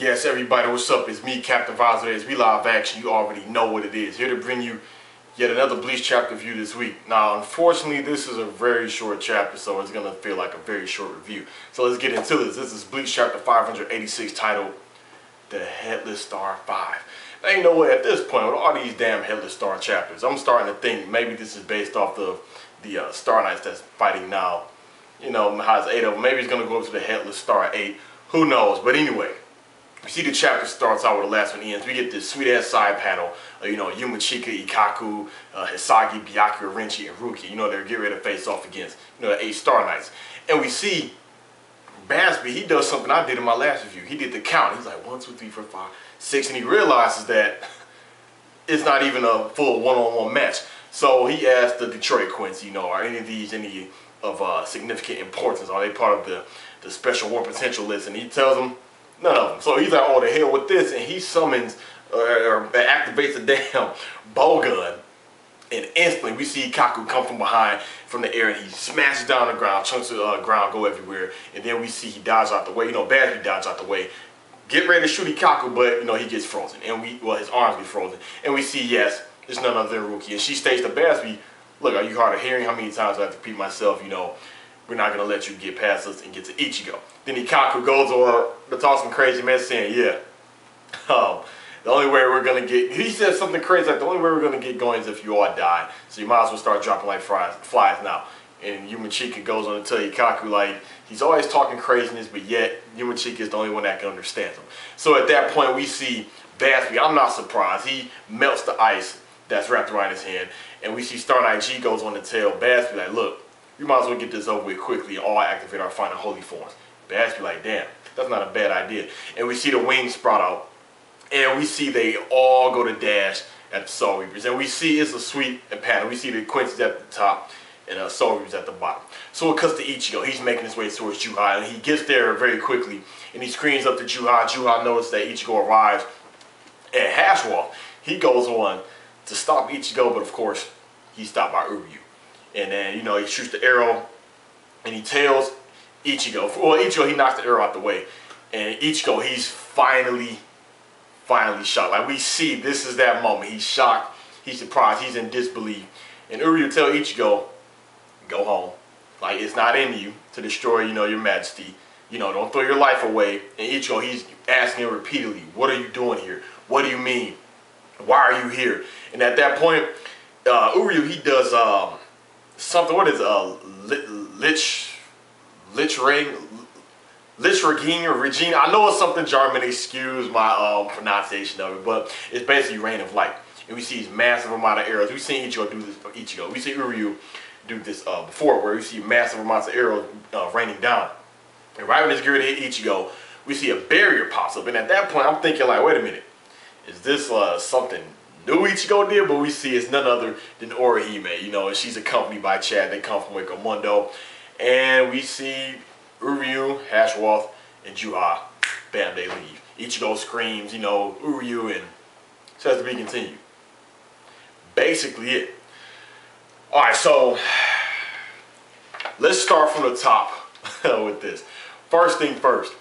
Yes, everybody, what's up? It's me, Captain Vazquez. As we live action, you already know what it is. Here to bring you yet another Bleach chapter review this week. Now, unfortunately, this is a very short chapter, so it's going to feel like a very short review. So let's get into this. This is Bleach chapter 586, titled The Headless Star 5. Now, you know what? At this point, with all these damn Headless Star chapters, I'm starting to think maybe this is based off the Star Knights that's fighting now. You know, how it's 8 of them. Maybe it's going to go up to the Headless Star 8. Who knows? But anyway. You see the chapter starts out where the last one ends. We get this sweet-ass side panel. You know, Yuma Chika, Ikaku, Hisagi, Byaku, Renchi, and Ruki. You know, they're getting ready to face off against, you know, the 8 Star Knights. And we see Basby, he does something I did in my last review. He did the count. He's like 1, 2, 3, 4, 5, 6. And he realizes that it's not even a full one-on-one match. So he asked the Detroit Quincy, you know, are any of these any of significant importance? Are they part of the special war potential list? And he tells them, none of them. So he's like, oh, the hell with this. And he summons or activates a damn bow gun. And instantly we see Kaku come from behind from the air and he smashes down the ground. Chunks of ground go everywhere. And then we see he dodges out the way. You know, Basby dodges out the way. Get ready to shoot Ikaku, but, you know, he gets frozen. And his arms get frozen. And we see, yes, it's none other than Ruki. And she states to Basby, look, are you hard of hearing? How many times do I have to repeat myself, you know, we're not going to let you get past us and get to Ichigo. Then Ikaku goes on to talk some crazy mess saying, yeah, the only way we're going to get, he says something crazy like the only way we're going to get going is if you all die. So you might as well start dropping like flies now. And Yuma Chika goes on to tell Ikaku like, he's always talking craziness, but yet Yuma Chika is the only one that can understand him. So at that point we see Basby, I'm not surprised, he melts the ice that's wrapped around his hand. And we see Star Knight G goes on to tell Basby like, look, you might as well get this over with quickly and all activate our final holy forms. Basby like, damn, that's not a bad idea. And we see the wings sprout out. And we see they all go to dash at the Soul Reapers. And we see it's a sweep and pattern. We see the Quincy's at the top and Soul Reapers at the bottom. So it cuts to Ichigo. He's making his way towards Juha. And he gets there very quickly. And he screams up to Juha. Juha notices that Ichigo arrives. And Hashwolf, he goes on to stop Ichigo. But of course, he's stopped by Uryu. And then, you know, he shoots the arrow. And he tells Ichigo. Well, Ichigo, he knocks the arrow out the way. And Ichigo, he's finally shocked. Like we see, this is that moment. He's shocked. He's surprised. He's in disbelief. And Uryu tell Ichigo, go home. Like it's not in you to destroy, you know, your majesty. You know, don't throw your life away. And Ichigo, he's asking him repeatedly, what are you doing here? What do you mean? Why are you here? And at that point, Uryu, he does something. What is Lich or Regina. I know it's something German, excuse my pronunciation of it, but it's basically Rain of Light. And we see these massive amount of arrows. We've seen Ichigo do this for Ichigo. We see Uryu do this before, where we see massive amounts of arrows raining down. And right when it's getting ready to hit Ichigo, we see a barrier pops up. And at that point, I'm thinking like, wait a minute, is this something new Ichigo did? But we see it's none other than Orihime, you know, and she's accompanied by Chad. They come from Wakamundo. And we see Uryu, Hashwolf, and Juha. Bam, they leave. Ichigo screams, you know, Uryu, and says to be continued. Basically it. Alright, so let's start from the top with this. First thing first.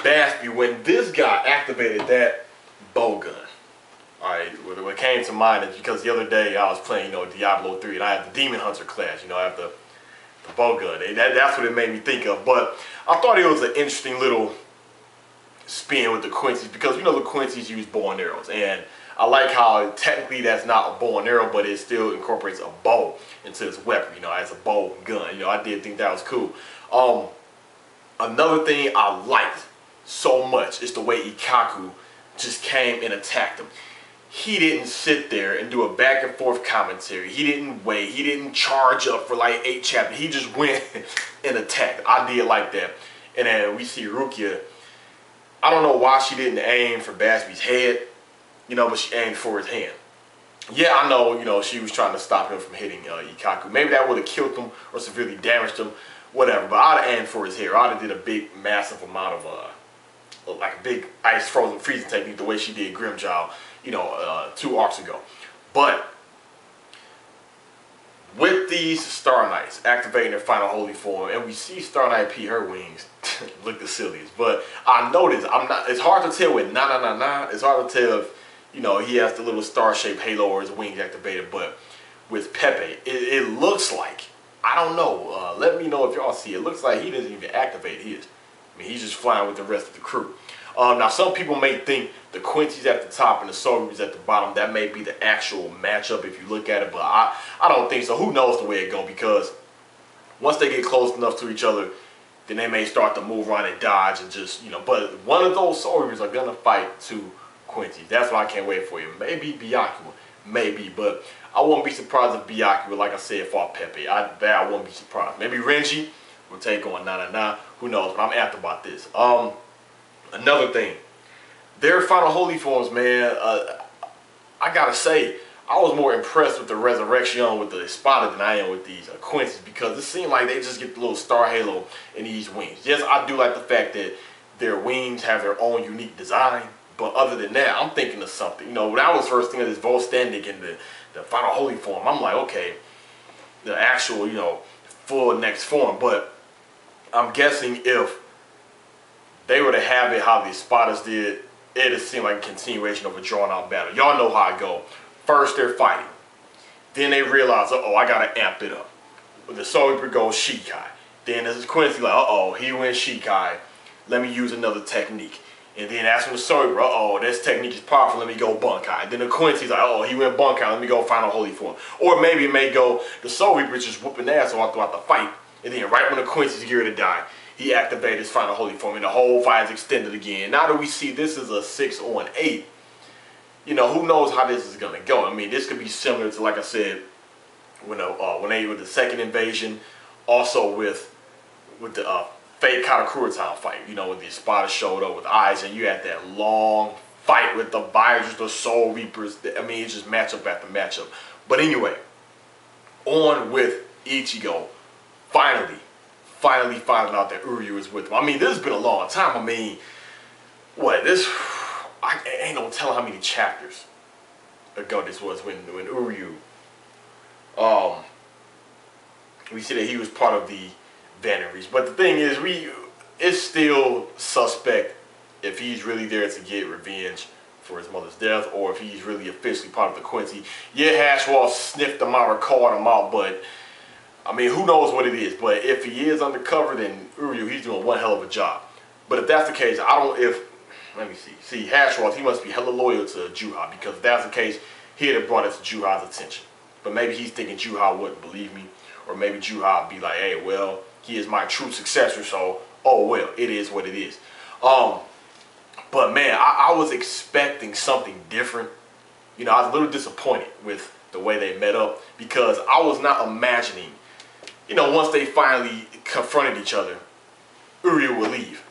Basby, when this guy activated that bow gun, alright, what came to mind is because the other day I was playing, you know, Diablo 3, and I have the Demon Hunter class, you know, I have the bow gun. That's what it made me think of. But I thought it was an interesting little spin with the Quincy's because, you know, the Quincy's use bow and arrows. And I like how technically that's not a bow and arrow, but it still incorporates a bow into its weapon, you know, as a bow gun. You know, I did think that was cool. Another thing I liked so much is the way Ikaku just came and attacked him. He didn't sit there and do a back and forth commentary. He didn't wait. He didn't charge up for like 8 chapters. He just went and attacked. I did like that. And then we see Rukia. I don't know why she didn't aim for Basby's head, you know, but she aimed for his hand. Yeah, I know, you know, she was trying to stop him from hitting Ikaku. Maybe that would have killed him or severely damaged him, whatever. But I'd have aimed for his hair. I'd have did a big, massive amount of, like a big ice frozen freezing technique the way she did Grimjow, you know, 2 arcs ago. But with these Star Knights activating their final holy form, and we see Star Knight P, her wings look the silliest. But I noticed, it's hard to tell with it's hard to tell if, you know, he has the little star-shaped halo or his wings activated. But with Pepe, it looks like, I don't know, let me know if y'all see, it looks like he doesn't even activate his. I mean, he's just flying with the rest of the crew. Now, some people may think the Quincy's at the top and the Soul Reapers at the bottom. That may be the actual matchup if you look at it, but I don't think so. Who knows the way it go? Because once they get close enough to each other, then they may start to move around and dodge and just, you know. But one of those Soul Reapers are gonna fight two Quincy's. That's why I can't wait for you. Maybe Byakuya, maybe, but I won't be surprised if Byakuya, like I said, fought Pepe. I won't be surprised. Maybe Renji will take on Na. Who knows? But I'm amped about this. Another thing, their final holy forms, man. I gotta say, I was more impressed with the Resurrection with the Espada than I am with these Quincy's, because it seemed like they just get the little star halo in these wings. Yes, I do like the fact that their wings have their own unique design, but other than that, I'm thinking of something. You know, when I was first thinking of this Volstandic and the final holy form, I'm like, okay, the actual, you know, full next form. But I'm guessing if they were to have it how the Espadas did, it'd seem like a continuation of a drawn-out battle. Y'all know how it go. First, they're fighting. Then they realize, uh-oh, I gotta amp it up. When the Soul Reaper goes Shikai. Then there's Quincy like, uh-oh, he went Shikai. Let me use another technique. And then that's when the Soul Reaper, uh-oh, this technique is powerful, let me go Bunkai. And then the Quincy's like, oh, he went Bunkai, let me go Final Holy Form. Or maybe it may go, the Soul Reaper just whooping ass all throughout the fight. And then right when the Quincy's geared to die, he activated his final holy form and the whole fight is extended again. Now that we see this is a 6-on-8, you know, who knows how this is gonna go. I mean, this could be similar to, like I said, when they with the second invasion, also with the fake Katakura Town fight. You know, when the Espada showed up with eyes, and you had that long fight with the Vipers, the Soul Reapers. I mean, it's just matchup after matchup. But anyway, on with Ichigo. Finally finding out that Uryu is with him. I mean, this has been a long time. I mean, I ain't no telling how many chapters ago this was when Uryu, we see that he was part of the Vanneries. But the thing is, it's still suspect if he's really there to get revenge for his mother's death, or if he's really officially part of the Quincy. Yeah, Hashwall sniffed him out or called him out, but I mean, who knows what it is. But if he is undercover, then Uryu, he's doing one hell of a job. But if that's the case, let me see. See, Hashwall, he must be hella loyal to Juha, because if that's the case, he'd have brought it to Juha's attention. But maybe he's thinking Juha wouldn't believe me, or maybe Juha would be like, hey, well, he is my true successor, so, oh well, it is what it is. But man, I was expecting something different. You know, I was a little disappointed with the way they met up, because I was not imagining, you know, once they finally confronted each other, Uryu would leave.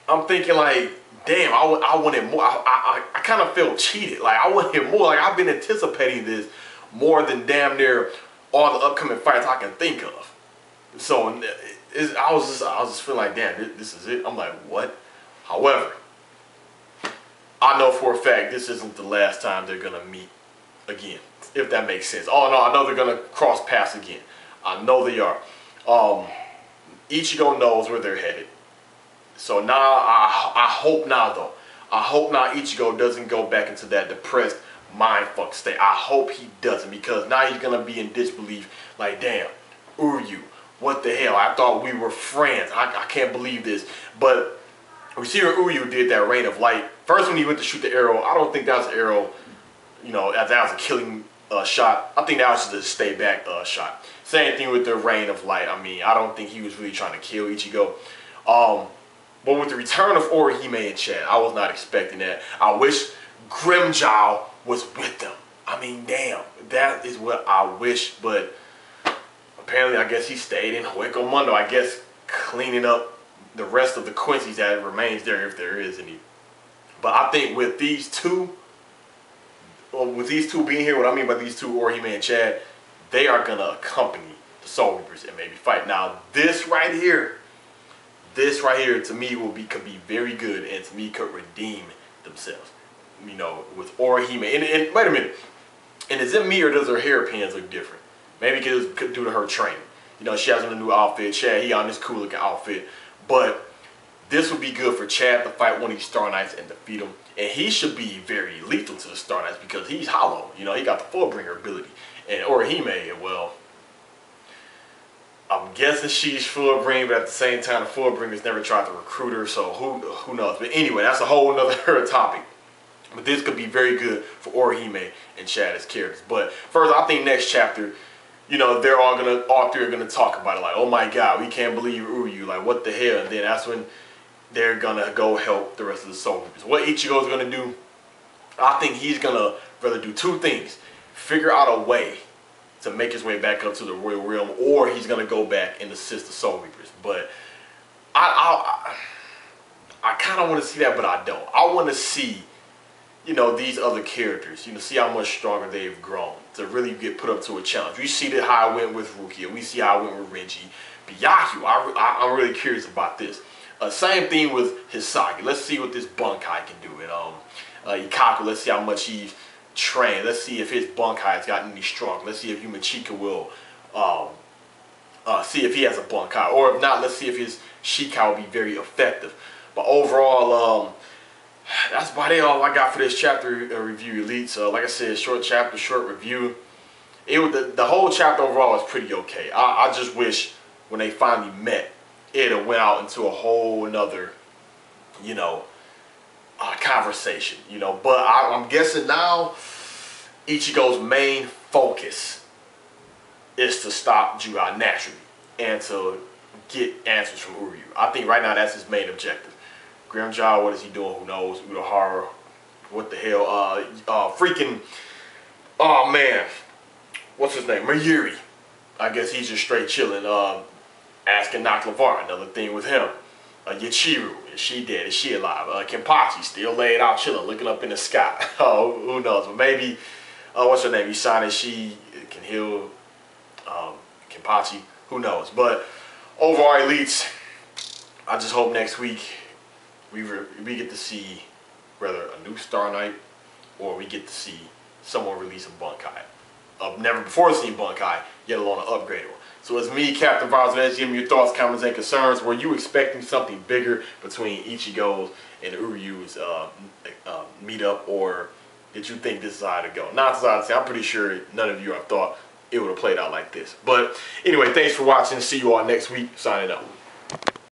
I'm thinking like, damn, I wanted more. I kind of felt cheated. Like, I wanted more. Like, I've been anticipating this more than damn near all the upcoming fights I can think of. So I was just feeling like, damn, this is it. I'm like, what? However, I know for a fact this isn't the last time they're gonna meet again, if that makes sense. Oh no, I know they're gonna cross paths again. I know they are. Ichigo knows where they're headed. So now, I hope now though, I hope now Ichigo doesn't go back into that depressed mindfuck state. I hope he doesn't, because now he's gonna be in disbelief. Like, damn, Uryu, what the hell? I thought we were friends. I can't believe this. But we see where Uryu did that rain of light. First, when he went to shoot the arrow, I don't think that was an arrow, you know, that was a killing shot. I think that was just a stay back shot. Same thing with the rain of light. I mean, I don't think he was really trying to kill Ichigo. But with the return of Orihime and Chad, I was not expecting that. I wish Grimmjow was with them. I mean, damn, that is what I wish. But apparently, I guess he stayed in Hueco Mundo, I guess, cleaning up the rest of the Quincy's that remains there, if there is any. But I think with these two, being here, what I mean by these two, Orihime and Chad, they are going to accompany the Soul Reapers and maybe fight. Now, this right here to me could be very good, and to me could redeem themselves. You know, with Orihime. And wait a minute. And is it me, or does her hairpins look different? Maybe could due to her training. You know, she has on a new outfit. Chad, he on this cool looking outfit. But this would be good for Chad to fight one of these Star Knights and defeat him. And he should be very lethal to the Star Knights because he's hollow. You know, he got the Fullbringer ability. And Orihime, well, I'm guessing she's Fullbringer, but at the same time, the Fullbringers never tried to recruit her, so who knows? But anyway, that's a whole nother topic. But this could be very good for Orihime and Chad as characters. But first, I think next chapter, you know, they're all three are gonna talk about it, like, oh my God, we can't believe Uryu, like, what the hell? And then that's when they're gonna go help the rest of the Soul Reapers. What Ichigo's gonna do, I think he's gonna rather do two things: figure out a way to make his way back up to the Royal Realm, or he's gonna go back and assist the Soul Reapers. But I kind of want to see that, but I don't. I want to see, you know, these other characters, you know, see how much stronger they've grown to really get put up to a challenge. We see that how it went with Rukia. We see how it went with Renji. Byaku, I'm really curious about this. Same thing with Hisagi. Let's see what this Bunkai can do. And Ikaku, let's see how much he's trained. Let's see if his Bunkai has gotten any stronger. Let's see if Yumachika will see if he has a Bunkai. Or if not, let's see if his Shikai will be very effective. But overall, that's about it, all I got for this chapter review, Elite. So like I said, short chapter, short review. The whole chapter overall is pretty okay. I just wish when they finally met, it went out into a whole another, you know, conversation, you know. But I'm guessing now Ichigo's main focus is to stop Jugai naturally and to get answers from Uryu. I think right now that's his main objective. Grimjaw, what is he doing? Who knows? Urahara, what the hell? Freaking, oh man, what's his name? Mayuri. I guess he's just straight chilling, asking Naklavar. Another thing with him. Yachiru, is she dead? Is she alive? Kenpachi, still laid out chilling, looking up in the sky. Oh, who knows? But maybe, what's her name? Usana, she can heal Kenpachi. Who knows? But overall, Elites, I just hope next week we get to see whether a new Star Knight or we get to see someone release a Bunkai. I've never before seen Bunkai, yet alone an upgraded one. So it's me, Captain Vazquez. Give me your thoughts, comments, and concerns. Were you expecting something bigger between Ichigo's and Uryu's meetup, or did you think this is how to go? Not as I say, I'm pretty sure none of you have thought it would have played out like this. But anyway, thanks for watching. See you all next week. Signing out.